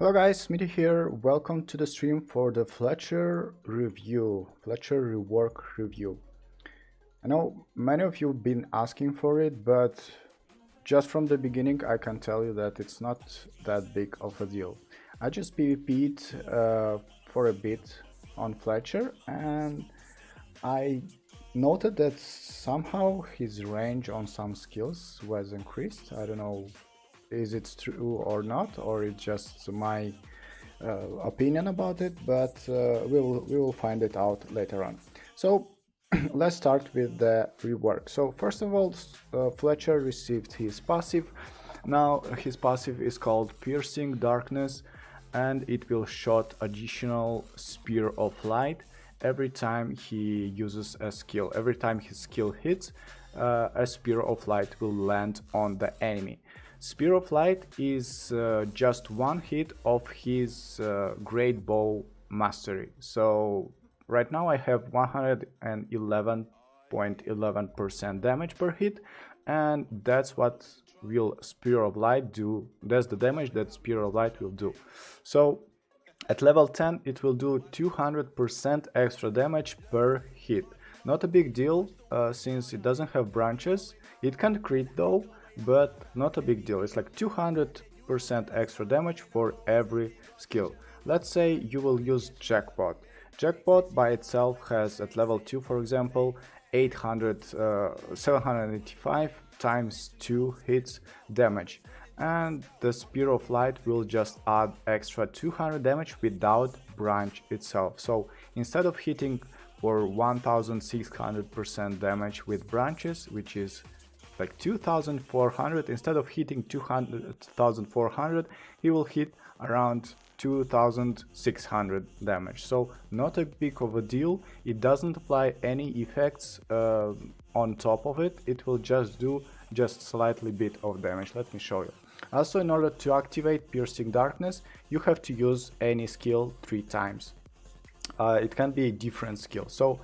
Hello guys, Smithy here. Welcome to the stream for the Fletcher Rework review. I know many of you have been asking for it, but just from the beginning I can tell you that it's not that big of a deal. I just PvP'd for a bit on Fletcher and I noted that somehow his range on some skills was increased. I don't know, is it true or not, or it's just my opinion about it, but we will find it out later on. So let's start with the rework. So first of all, Fletcher received his passive. Now his passive is called Piercing Darkness, and it will shoot additional Spear of Light every time he uses a skill. Every time his skill hits, a Spear of Light will land on the enemy. Spear of Light is just one hit of his Great Bow Mastery. So right now I have 111.11% damage per hit, and that's what will Spear of Light do. That's the damage that Spear of Light will do. So at level 10 it will do 200% extra damage per hit. Not a big deal since it doesn't have branches. It can crit though, but not a big deal. It's like 200% extra damage for every skill. Let's say you will use Jackpot. Jackpot by itself has at level 2, for example, 785 times 2 hits damage, and the Spear of Light will just add extra 200 damage without branch itself. So instead of hitting for 1600% damage with branches, which is like 2400, instead of hitting 2400, he will hit around 2600 damage. So not a big of a deal. It doesn't apply any effects on top of it. It will just do slightly bit of damage. Let me show you. Also, in order to activate Piercing Darkness, you have to use any skill 3 times. It can be a different skill. So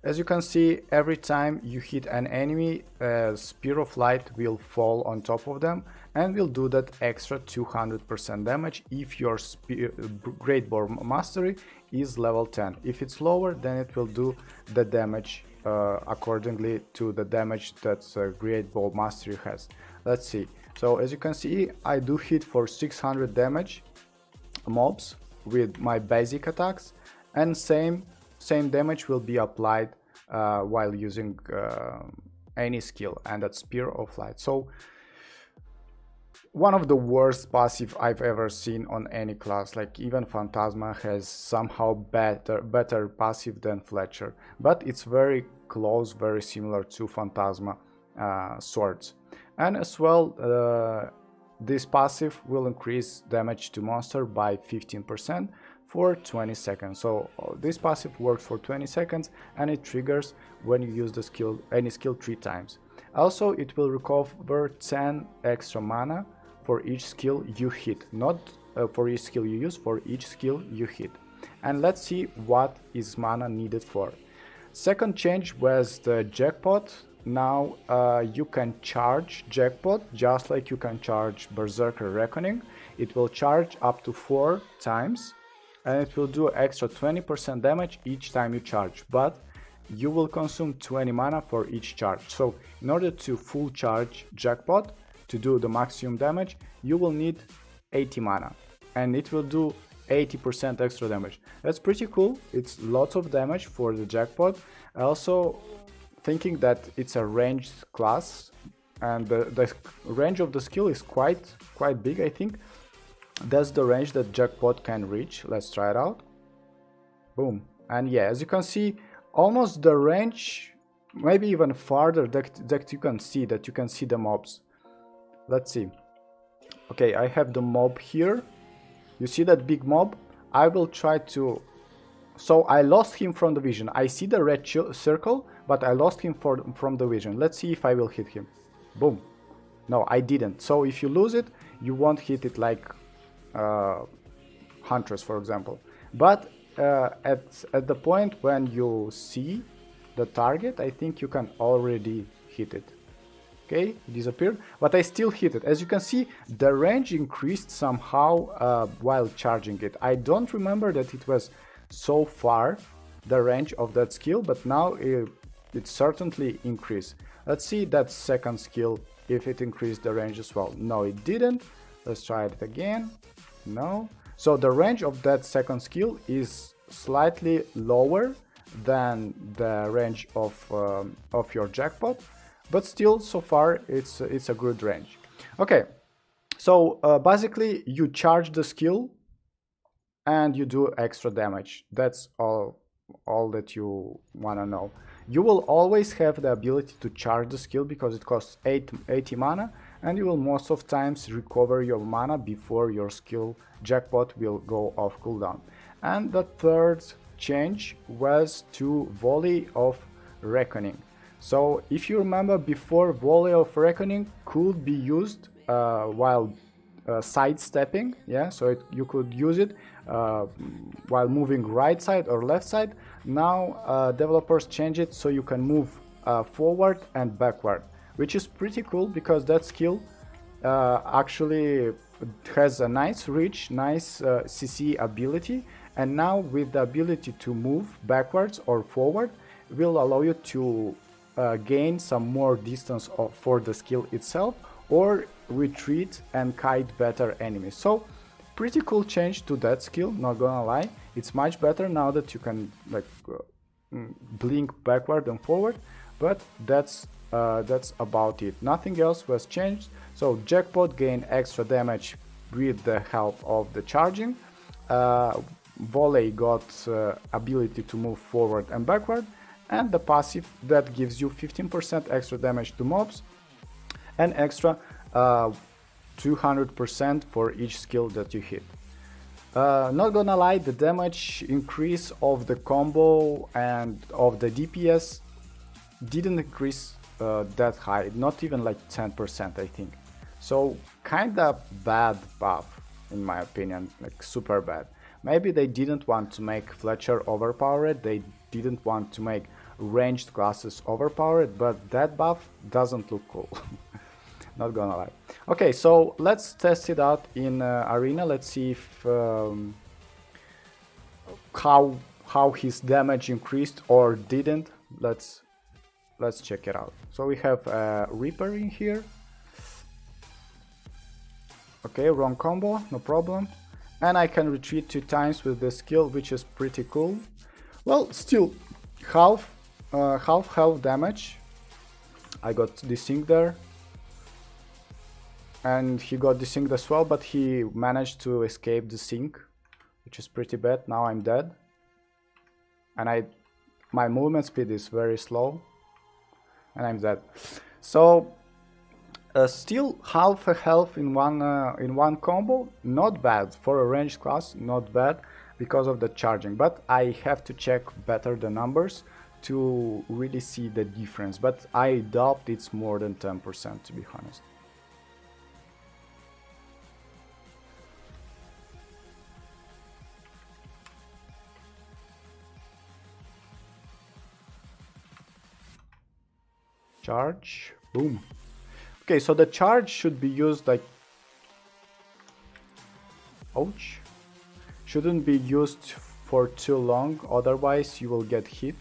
as you can see, every time you hit an enemy, a Spear of Light will fall on top of them and will do that extra 200% damage if your Great Bow Mastery is level 10. If it's lower, then it will do the damage accordingly to the damage that Great Bow Mastery has. Let's see. So as you can see, I do hit for 600 damage mobs with my basic attacks, and same damage will be applied while using any skill, and that's Spear of Light. So one of the worst passive I've ever seen on any class. Like even Phantasma has somehow better passive than Fletcher, but it's very close, very similar to Phantasma swords. And as well, this passive will increase damage to monster by 15% for 20 seconds. So this passive works for 20 seconds and it triggers when you use the skill, any skill 3 times. Also, it will recover 10 extra mana for each skill you hit, not for each skill you use, for each skill you hit. And let's see what is mana needed for. Second change was the Jackpot. Now you can charge Jackpot just like you can charge Berserker Reckoning. It will charge up to 4 times, and it will do extra 20% damage each time you charge, but you will consume 20 mana for each charge. So in order to full charge Jackpot to do the maximum damage, you will need 80 mana, and it will do 80% extra damage. That's pretty cool. It's lots of damage for the Jackpot. Also, thinking that it's a ranged class, and the range of the skill is quite big. I think that's the range that Jackpot can reach. Let's try it out. Boom. And yeah, as you can see, almost the range, maybe even farther, that you can see the mobs. Let's see. Okay, I have the mob here. You see that big mob? I will try to... So I lost him from the vision. I see the red circle, but I lost him from the vision. Let's see if I will hit him. Boom. No, I didn't. So if you lose it, you won't hit it like Huntress, for example. But at the point when you see the target, I think you can already hit it. Okay, it disappeared, but I still hit it. As you can see, the range increased somehow while charging it. I don't remember that it was so far, the range of that skill, but now it certainly increased. Let's see that second skill, if it increased the range as well. No, it didn't. Let's try it again. No. So the range of that second skill is slightly lower than the range of your jackpot, but still, so far, it's a good range. Okay, so basically, you charge the skill and you do extra damage. That's all that you want to know. You will always have the ability to charge the skill because it costs 80 mana, and you will most of times recover your mana before your skill jackpot will go off cooldown. And the third change was to Volley of Reckoning. So if you remember before, Volley of Reckoning could be used while sidestepping, yeah, so you could use it while moving right side or left side. Now developers change it so you can move forward and backward, which is pretty cool because that skill actually has a nice reach, nice CC ability, and now with the ability to move backwards or forward will allow you to gain some more distance for the skill itself, or retreat and kite better enemies. So pretty cool change to that skill, not gonna lie. It's much better now that you can like blink backward and forward, but that's about it. Nothing else was changed. So jackpot gained extra damage with the help of the charging. Volley got ability to move forward and backward, and the passive that gives you 15% extra damage to mobs and extra 200% for each skill that you hit. Not gonna lie, the damage increase of the combo and of the DPS didn't increase that high, not even like 10%, I think. So kinda bad buff in my opinion, like super bad. Maybe they didn't want to make Fletcher overpowered, they didn't want to make ranged classes overpowered, but that buff doesn't look cool. Not gonna lie. Okay, so let's test it out in arena. Let's see if how his damage increased or didn't. Let's check it out. So we have Reaper in here. Okay, wrong combo, no problem. And I can retreat 2 times with the skill, which is pretty cool. Well, still half health damage. I got desynced there. And he got desynced as well, but he managed to escape the sync, which is pretty bad. Now I'm dead. And my movement speed is very slow. And I'm dead. So still half a health in one combo, not bad for a ranged class, not bad because of the charging. But I have to check better the numbers to really see the difference. But I doubt it's more than 10%, to be honest. Charge, boom. Okay, so the charge should be used like, ouch, shouldn't be used for too long, otherwise you will get hit.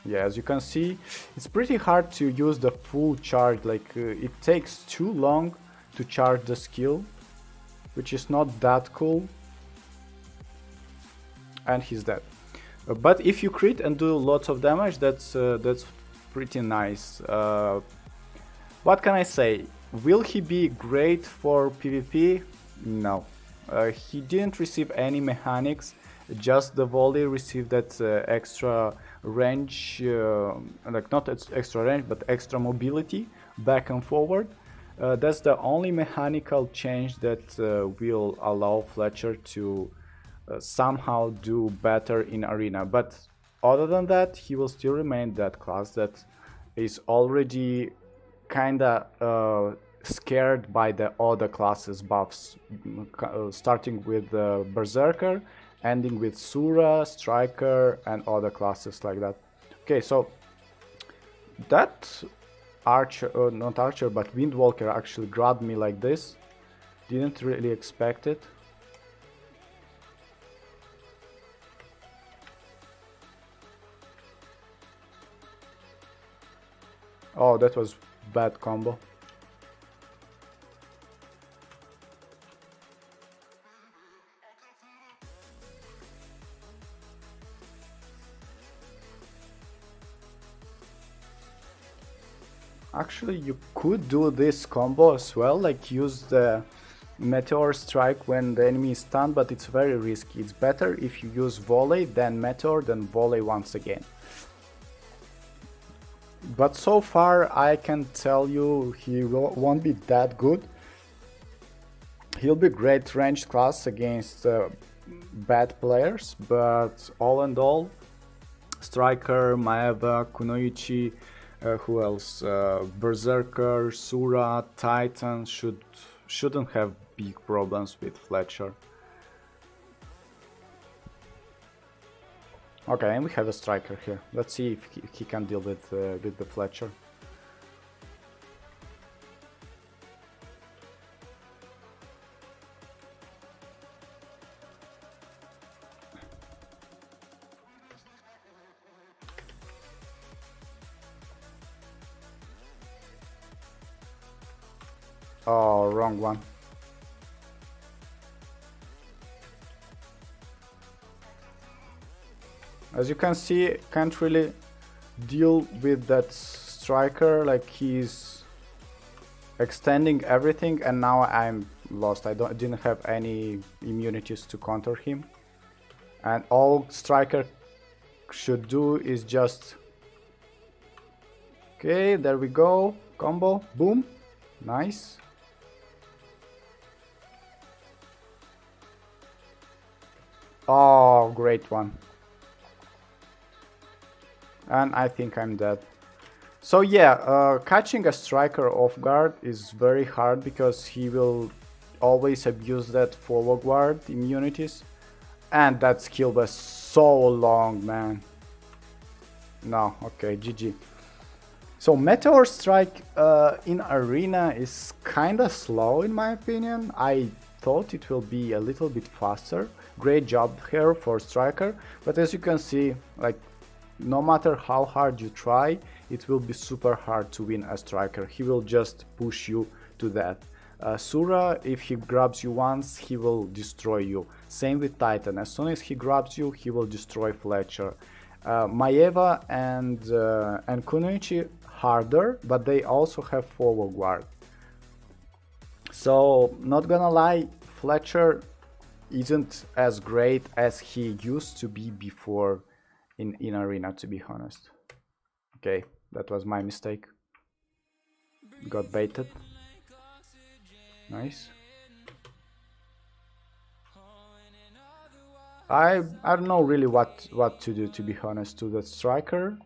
Yeah, as you can see, it's pretty hard to use the full charge, like it takes too long to charge the skill, which is not that cool. And he's dead. But if you crit and do lots of damage, that's pretty nice. What can I say? Will he be great for PvP? No. He didn't receive any mechanics, just the volley received that extra range, like not extra range, but extra mobility back and forward. That's the only mechanical change that will allow Fletcher to somehow do better in arena, but other than that he will still remain that class that is already kinda scared by the other classes buffs, starting with Berserker, ending with Sura, Striker and other classes like that. Okay, so That archer, not archer, but windwalker actually grabbed me like this. Didn't really expect it. Oh, that was bad combo. Actually, you could do this combo as well, like use the Meteor Strike when the enemy is stunned, but it's very risky. It's better if you use Volley, then Meteor, then Volley once again. But so far, I can tell you he won't be that good. He'll be great ranged class against bad players, but all in all, Striker, maehwa, Kunoichi, who else? Berserker, Sura, Titan shouldn't have big problems with Fletcher. Okay, and we have a striker here. Let's see if he can deal with the Fletcher. Oh, wrong one. As you can see, can't really deal with that striker, like he's extending everything, and now I'm lost. I didn't have any immunities to counter him. And all striker should do is just... Okay, there we go. Combo, boom. Nice. Oh, great one. And I think I'm dead. So yeah, catching a striker off guard is very hard because he will always abuse that forward guard immunities. And that skill was so long, man. No, okay, GG. So Meteor Strike in Arena is kinda slow in my opinion. I thought it will be a little bit faster. Great job here for Striker, but as you can see, like, no matter how hard you try, it will be super hard to win a Striker. He will just push you to that. Sura, if he grabs you once, he will destroy you. Same with Titan. As soon as he grabs you, he will destroy Fletcher. maehwa and Kunoichi harder, but they also have forward guard. So, not gonna lie, Fletcher isn't as great as he used to be before in Arena, to be honest. Okay, that was my mistake. Got baited. Nice. I don't know really what to do, to be honest, to that striker.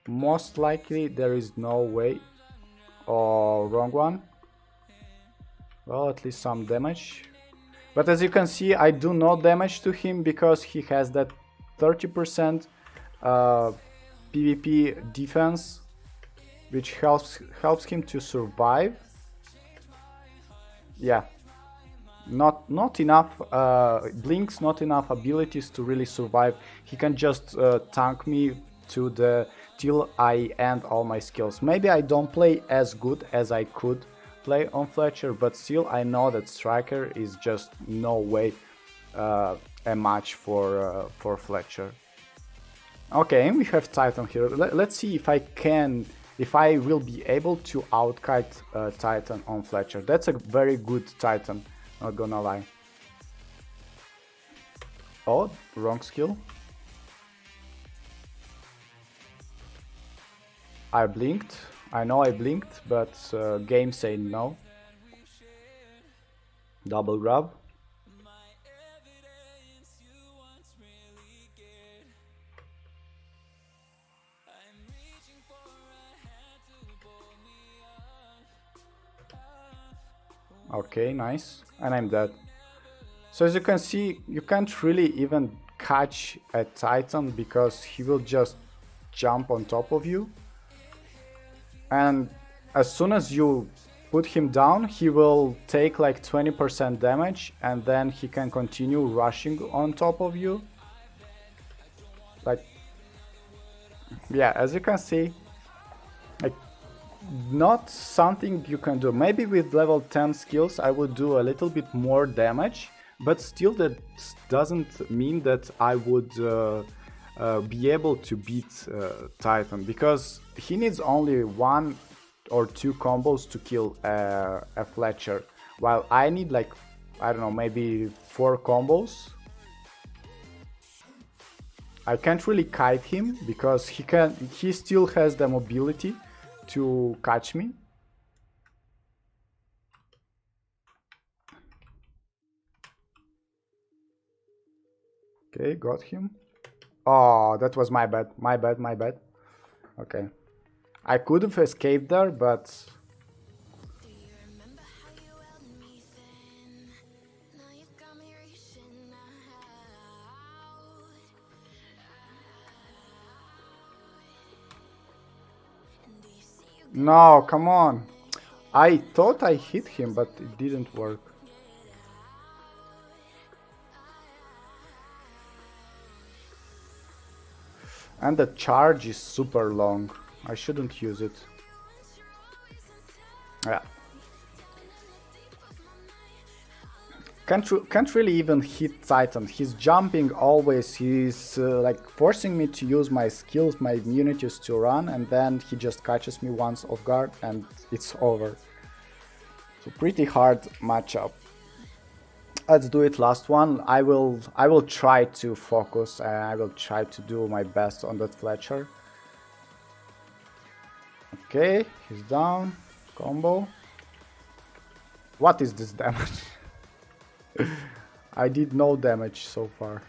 Most likely there is no way. Oh, wrong one. Well, at least some damage. But as you can see, I do no damage to him because he has that 30% PvP defense, which helps him to survive. Yeah, not enough blinks, not enough abilities to really survive. He can just tank me till I end all my skills. Maybe I don't play as good as I could play on Fletcher, but still I know that Striker is just no way a match for Fletcher. Okay, and we have Titan here. Let's see if I will be able to outkite Titan on Fletcher. That's a very good Titan, not gonna lie. Oh, wrong skill. I blinked. I know I blinked, but game said no. Double grab. Okay, nice. And I'm dead. So as you can see, you can't really even catch a Titan because he will just jump on top of you. and as soon as you put him down, he will take like 20% damage, and then he can continue rushing on top of you. Like, yeah, as you can see, like, not something you can do. Maybe with level 10 skills I would do a little bit more damage, but still that doesn't mean that I would be able to beat Titan, because he needs only 1 or 2 combos to kill a Fletcher, while I need like, I don't know, maybe 4 combos. I can't really kite him because he still has the mobility to catch me. Okay, got him. Oh, that was my bad. My bad. Okay. I could have escaped there, but... No, come on. I thought I hit him, but it didn't work. And the charge is super long. I shouldn't use it. Yeah. Can't really even hit Titan. He's jumping always. He's like forcing me to use my skills, my immunities to run, and then he just catches me once off guard and it's over. So pretty hard matchup. Let's do it, last one. I will try to focus and I will try to do my best on that Fletcher. Okay, he's down. Combo. What is this damage? I did no damage so far.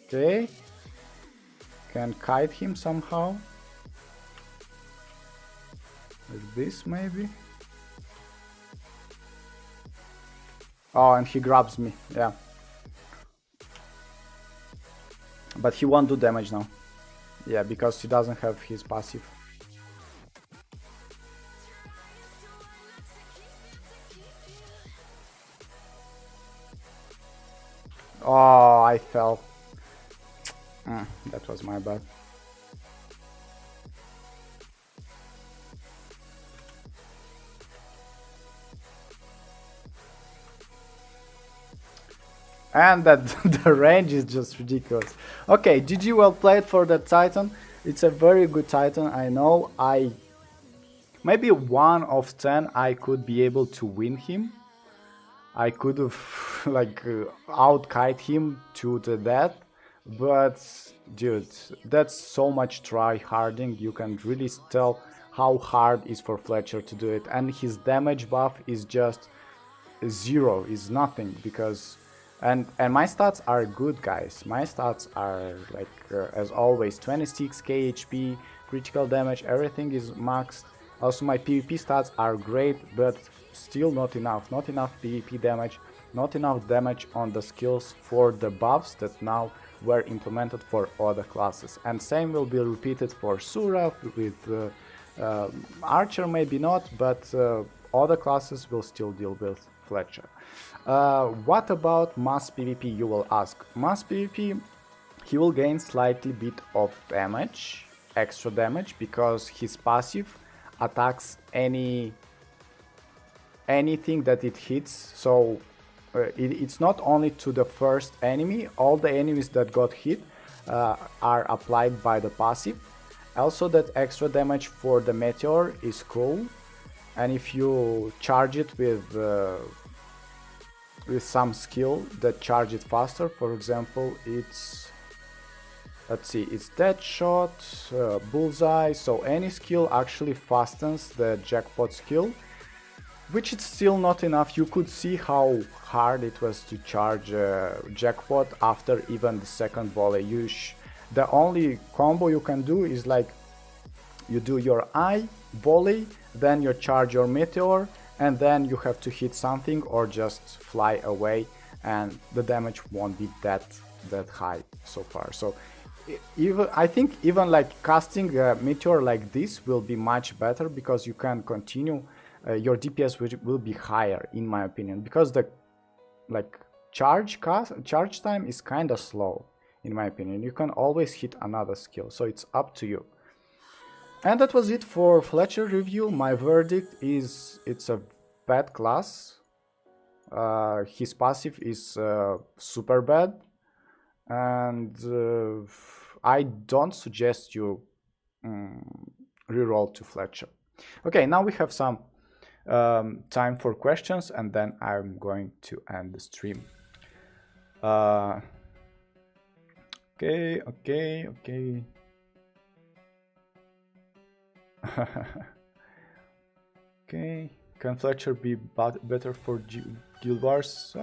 Okay. Can kite him somehow. Like this maybe. Oh, and he grabs me, yeah. But he won't do damage now. Yeah, because he doesn't have his passive. Oh, I fell. That was my bad. And that the range is just ridiculous. Okay, GG, well played for that Titan. It's a very good Titan, I know. Maybe 1 of 10 I could be able to win him. I could have like out-kite him to the death. But dude, that's so much try-harding. You can really tell how hard it is for Fletcher to do it. And his damage buff is just 0, is nothing, because... And my stats are good, guys. My stats are like, as always, 26k HP, critical damage, everything is maxed. Also my PvP stats are great, but still not enough. Not enough PvP damage, not enough damage on the skills for the buffs that now were implemented for other classes. And same will be repeated for Sura, with Archer maybe not, but other classes will still deal with Fletcher. What about mass PvP, you will ask? Mass PvP, he will gain slightly bit of damage, extra damage, because his passive attacks anything that it hits. So it's not only to the first enemy, all the enemies that got hit are applied by the passive. Also, that extra damage for the meteor is cool, and if you charge it with some skill that charge it faster, for example, it's, let's see, it's Deadshot, Bullseye, so any skill actually fastens the jackpot skill, which is still not enough. You could see how hard it was to charge jackpot after even the second volley. The only combo you can do is like, you do your eye, volley, then you charge your meteor, and then you have to hit something or just fly away, and the damage won't be that high so far. So even I think even like casting a meteor like this will be much better because you can continue your DPS will be higher in my opinion, because the like charge time is kind of slow in my opinion. You can always hit another skill, so it's up to you. And that was it for Fletcher review. My verdict is it's a bad class. His passive is super bad, and I don't suggest you reroll to Fletcher. Okay, now we have some time for questions, and then I'm going to end the stream. Okay. Okay, can Fletcher be better for Guild Wars?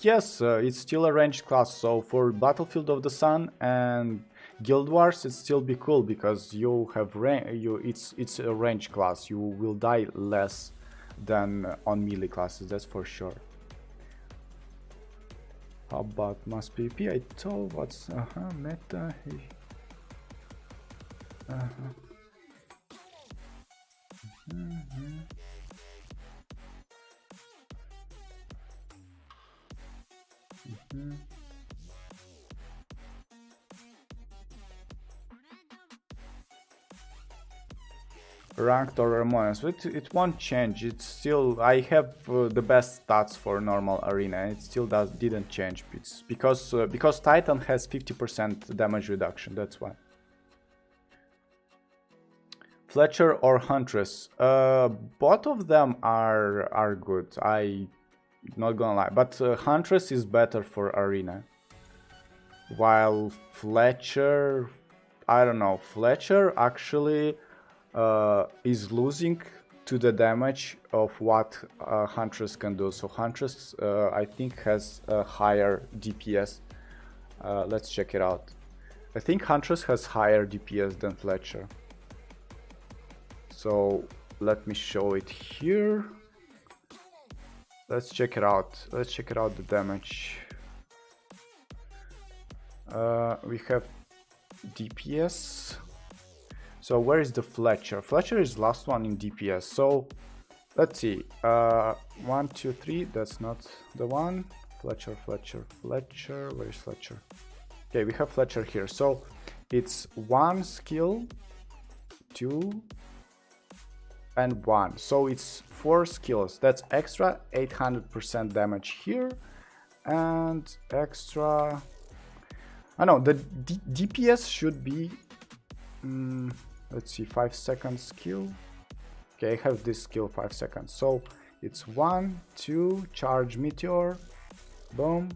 Yes, it's still a ranged class, so for Battlefield of the Sun and Guild Wars it's still be cool because you have it's a ranged class. You will die less than on melee classes, that's for sure. How about mass PvP? I told what's meta. Ranked or Ramones, but it won't change. It's still, I have the best stats for normal arena. It still didn't change. It's because Titan has 50% damage reduction. That's why. Fletcher or Huntress? Both of them are good. I not gonna lie, but Huntress is better for arena, while Fletcher, I don't know. Fletcher actually is losing to the damage of what Huntress can do. So Huntress, I think, has a higher DPS. Let's check it out. I think Huntress has higher DPS than Fletcher. So let me show it here. Let's check it out. Let's check it out, the damage. We have DPS. So where is the Fletcher? Fletcher is last one in DPS. So let's see. 1, 2, 3. That's not the one. Fletcher. Where is Fletcher? Okay, we have Fletcher here. So it's 1 skill, 2, and 1. So it's 4 skills. That's extra 800% damage here, and extra. I know the DPS should be. Let's see, 5 seconds skill. Okay, I have this skill 5 seconds. So it's 1, 2, charge meteor, boom,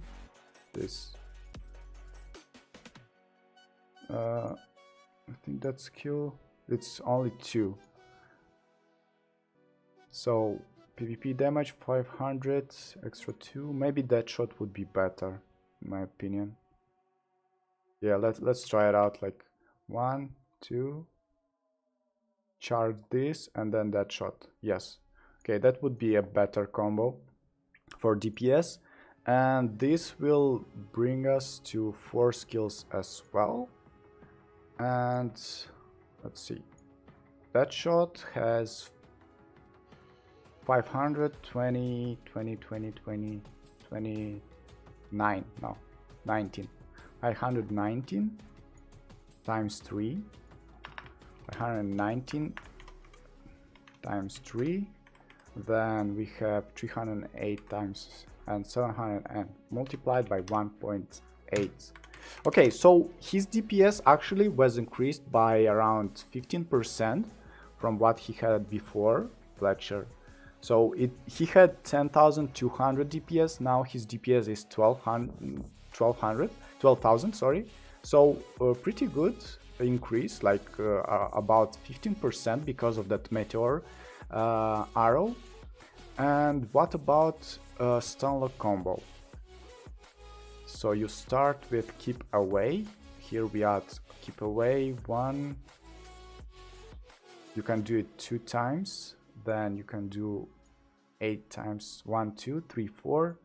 this. I think that skill, it's only 2. So PvP damage 500, extra 2. Maybe that shot would be better, in my opinion. Yeah, let's try it out. Like 1, 2. Charge this and then that shot. Yes, okay, that would be a better combo for DPS, and this will bring us to 4 skills as well. And let's see, that shot has 520, 20, 20, 20, 29, no, 19, 519 times 3, 119 times 3, then we have 308 times and 700 and multiplied by 1.8. Okay, so his DPS actually was increased by around 15% from what he had before, Fletcher. So he had 10,200 DPS, now his DPS is 12,000, sorry. So pretty good increase, like about 15% because of that meteor arrow. And what about Standalone Combo? So you start with keep away. Here we add keep away 1. You can do it 2 times, then you can do 8 times 1, 2, 3, 4.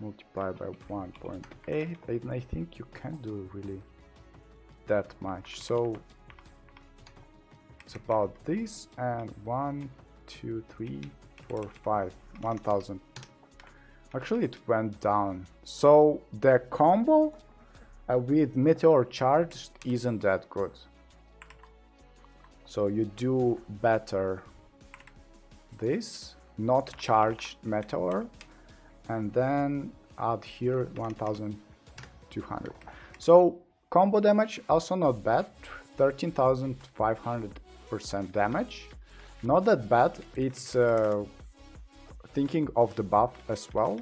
multiply by 1.8, and I think you can't do really that much. So it's about this, and 1, 2, 3, 4, 5, 1000. Actually, it went down. So the combo with meteor charged isn't that good. So you do better this, not charged meteor, and then add here 1200. So combo damage also not bad, 13,500% damage. Not that bad. It's thinking of the buff as well,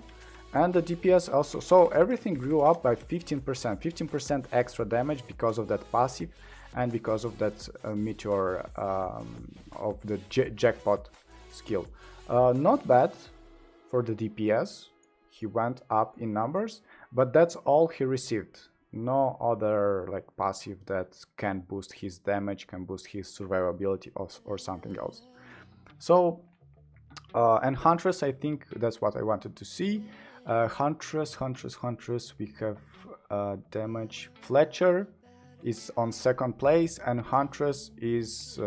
and the DPS also. So everything grew up by 15% extra damage because of that passive and because of that meteor of the jackpot skill. Not bad for the DPS. He went up in numbers, but that's all he received. No other like passive that can boost his damage, can boost his survivability or something else. So and Huntress, I think that's what I wanted to see. Huntress, we have damage. Fletcher is on second place, and Huntress is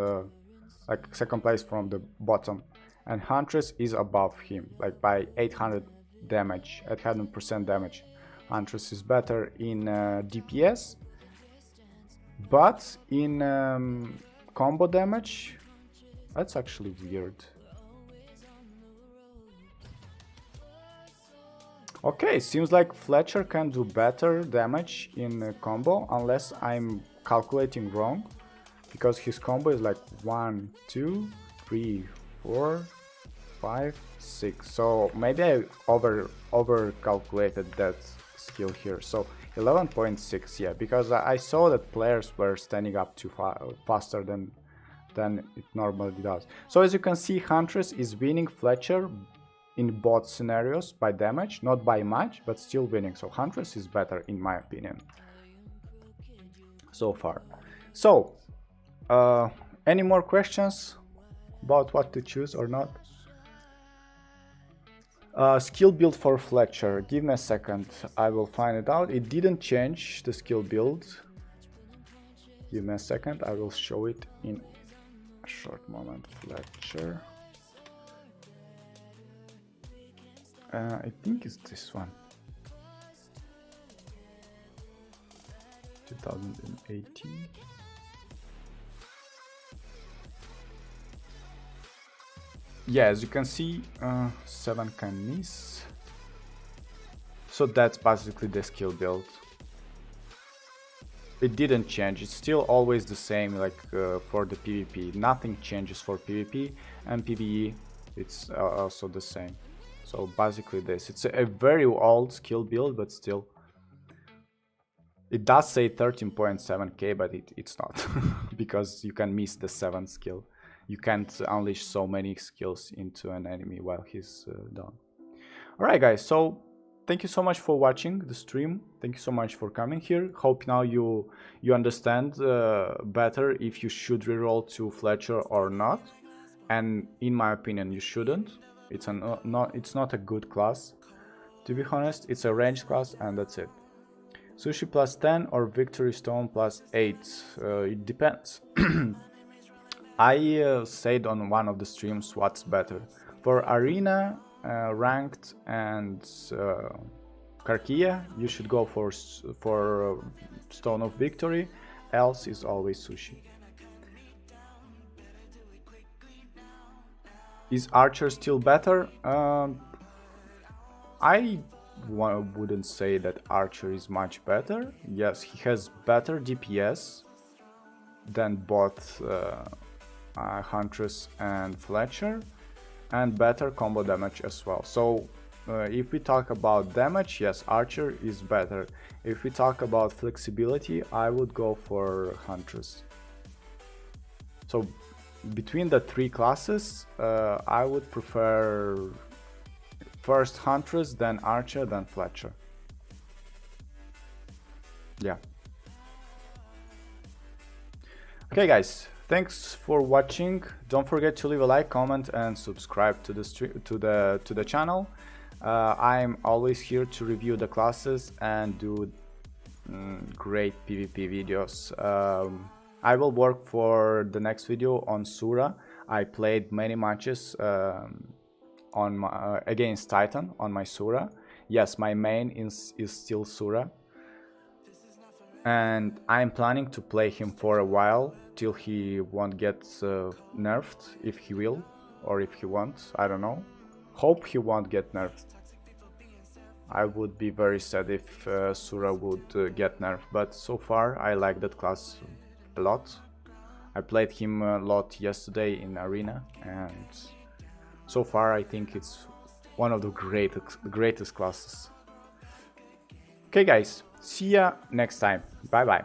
like second place from the bottom, and Huntress is above him, like by 800 damage, 800% damage. Huntress is better in DPS, but in combo damage, that's actually weird. Okay, seems like Fletcher can do better damage in combo, unless I'm calculating wrong, because his combo is like 1, 2, 3, 4, 5, 6. So maybe I over calculated that skill here. So 11.6, yeah, because I saw that players were standing up too faster than it normally does. So as you can see, Huntress is winning Fletcher in both scenarios by damage, not by much, but still winning. So Huntress is better in my opinion so far. So any more questions about what to choose or not? Skill build for Fletcher, give me a second, I will find it out. It didn't change the skill build. Give me a second, I will show it in a short moment. Fletcher, I think it's this one, 2018. Yeah, as you can see, 7 can miss. So that's basically the skill build. It didn't change, it's still always the same, like for the PvP. Nothing changes for PvP, and PvE it's also the same. So basically this, it's a very old skill build, but still. It does say 13.7k, but it's not, because you can miss the 7th skill. You can't unleash so many skills into an enemy while he's down. Alright guys, so thank you so much for watching the stream. Thank you so much for coming here. Hope now you understand better if you should reroll to Fletcher or not. And in my opinion, you shouldn't. It's not a good class, to be honest. It's a ranged class, and that's it. Sushi plus 10 or Victory Stone plus 8. It depends. I said on one of the streams what's better. For Arena, Ranked, and Karkia, you should go for Stone of Victory, else is always Sushi. Is Archer still better? I wouldn't say that Archer is much better. Yes, he has better DPS than both Huntress and Fletcher, and better combo damage as well. So if we talk about damage, yes, Archer is better. If we talk about flexibility, I would go for Huntress. So between the three classes, I would prefer first Huntress, then Archer, then Fletcher. Yeah. Okay guys, thanks for watching. Don't forget to leave a like, comment, and subscribe to the channel. I'm always here to review the classes and do great PvP videos. I will work for the next video on Sura. I played many matches on my, against Titan on my Sura. Yes, my main is still Sura. And I'm planning to play him for a while till he won't get nerfed, if he will, or if he won't, I don't know. Hope he won't get nerfed. I would be very sad if Sura would get nerfed, but so far I like that class a lot. I played him a lot yesterday in Arena, and so far I think it's one of the greatest classes. Okay guys, see ya next time. Bye bye.